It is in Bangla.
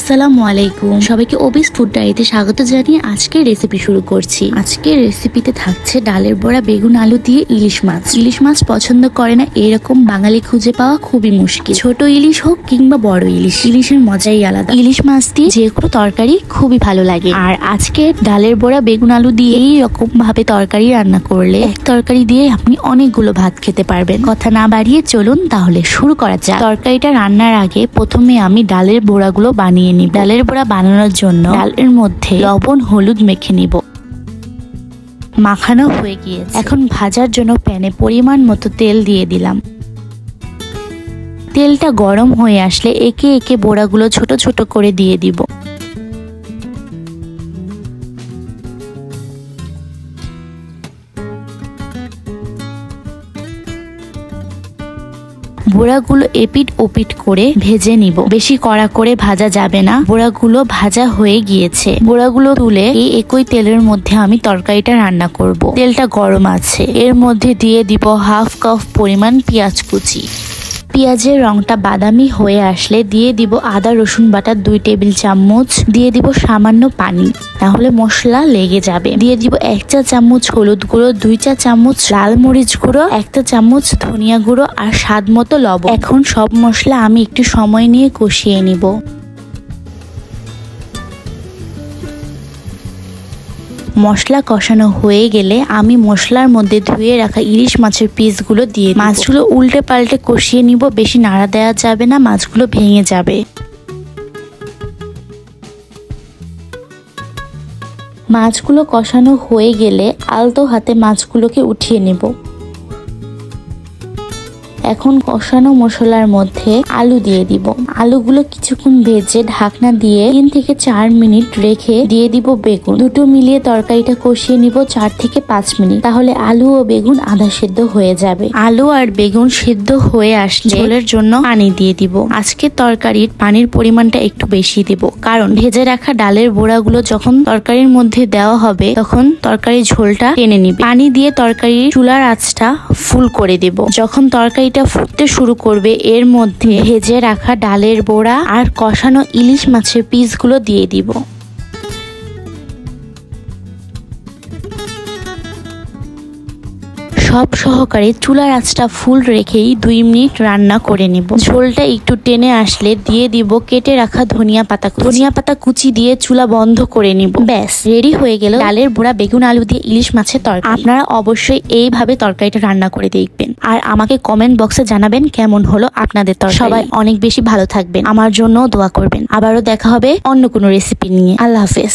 আসসালামু আলাইকুম, সবাইকে অবিস ফুড ডায়েরিতে স্বাগত জানিয়ে আজকের রেসিপি শুরু করছি। আজকের রেসিপিতে থাকছে ডালের বড়া, বেগুন, আলু দিয়ে ইলিশ মাছ। ইলিশ মাছ পছন্দ করে না এরকম বাঙালি খুঁজে পাওয়া খুবই মুশকিল। ছোট ইলিশ হোক কিংবা বড় ইলিশ, ইলিশের মজাই আলাদা। ইলিশ মাছ দিয়ে যে কোনো তরকারি খুবই ভালো লাগে। আর আজকে ডালের বড়া, বেগুন, আলু দিয়ে এইরকম ভাবে তরকারি রান্না করলে এক তরকারি দিয়ে আপনি অনেকগুলো ভাত খেতে পারবেন। কথা না বাড়িয়ে চলুন তাহলে শুরু করা যাক। তরকারিটা রান্নার আগে প্রথমে আমি ডালের বড়াগুলো বানিয়ে নিব। ডালের বড়া বানানোর জন্য ডালের মধ্যে লবণ, হলুদ মেখে নিব। মাখানো হয়ে গিয়েছে, এখন ভাজার জন্য প্যানে পরিমাণ মতো তেল দিয়ে দিলাম। তেলটা গরম হয়ে আসলে একে একে বড়াগুলো ছোট ছোট করে দিয়ে দিব। বড়াগুলো এপিট ওপিট করে ভেজে নিব। বেশি কড়া করে ভাজা যাবে না। বড়াগুলো ভাজা হয়ে গিয়েছে, বড়াগুলো তুলে এই একই তেলের মধ্যে আমি তরকারিটা রান্না করব। তেলটা গরম আছে, এর মধ্যে দিয়ে দিব হাফ কাপ পরিমাণ পেঁয়াজ কুচি। পেঁয়াজের রংটা বাদামি হয়ে আসলে দিয়ে দিব আদা রসুন বাটা 2 টেবিল চামচ। দিয়ে দিব সামান্য পানি, তাহলে মশলা লেগে যাবে। দিয়ে দিব 1 চা চামচ হলুদ গুঁড়ো, 2 চা চামচ লাল মরিচ গুঁড়ো, 1 চা চামচ ধনিয়া গুঁড়ো আর স্বাদ মতো লবণ। এখন সব মশলা আমি একটু সময় নিয়ে কষিয়ে নিব। মশলা কষানো হয়ে গেলে আমি মশলার মধ্যে ধুয়ে রাখা ইলিশ মাছের পিসগুলো দিয়ে মাছগুলো উল্টে পাল্টে কষিয়ে নিব। বেশি নাড়া দেওয়া যাবে না, মাছগুলো ভেঙে যাবে। মাছগুলো কষানো হয়ে গেলে আলতো হাতে মাছগুলোকে উঠিয়ে নেব। এখন কষানো মশলার মধ্যে আলু দিয়ে দিব। আলুগুলো কিছুক্ষণ ভেজে ঢাকনা দিয়ে 3 থেকে 4 মিনিট রেখে দিয়ে দিব বেগুন। দুটো মিলিয়ে তরকারিটা কষিয়ে নিব 4 থেকে 5 মিনিট, তাহলে আলু ও বেগুন আধা সেদ্ধ হয়ে যাবে। আলু আর বেগুন সেদ্ধ হয়ে আসলে ঝোলের জন্য পানি দিয়ে দিব। আজকে তরকারির পানির পরিমাণটা একটু বেশি দিব, কারণ ভেজে রাখা ডালের বড়াগুলো যখন তরকারির মধ্যে দেওয়া হবে তখন তরকারির ঝোলটা টেনে নিবে। পানি দিয়ে তরকারির চুলার আঁচটা ফুল করে দেব। যখন তরকারি ফুটতে শুরু করবে এর মধ্যে ভেজে রাখা ডালের বড়া আর কষানো ইলিশ মাছের পিসগুলো দিয়ে দিব। সব সহকারে চুলার আঁচটা ফুল রেখেই 2 মিনিট রান্না করে নিব। ঝোলটা একটু টেনে আসলে দিয়ে দিব কেটে রাখা ধনিয়া পাতা কুচি দিয়ে চুলা বন্ধ করে নিব। ব্যাস, রেডি হয়ে গেল ডালের বড়া, বেগুন, আলু দিয়ে ইলিশ মাছের তরকারি। আপনারা অবশ্যই এইভাবে তরকারিটা রান্না করে দেখবেন আর আমাকে কমেন্ট বক্সে জানাবেন কেমন হলো আপনাদের তরকারি। সবাই অনেক বেশি ভালো থাকবেন, আমার জন্য দোয়া করবেন। আবারও দেখা হবে অন্য কোনো রেসিপি নিয়ে। আল্লাহ হাফেজ।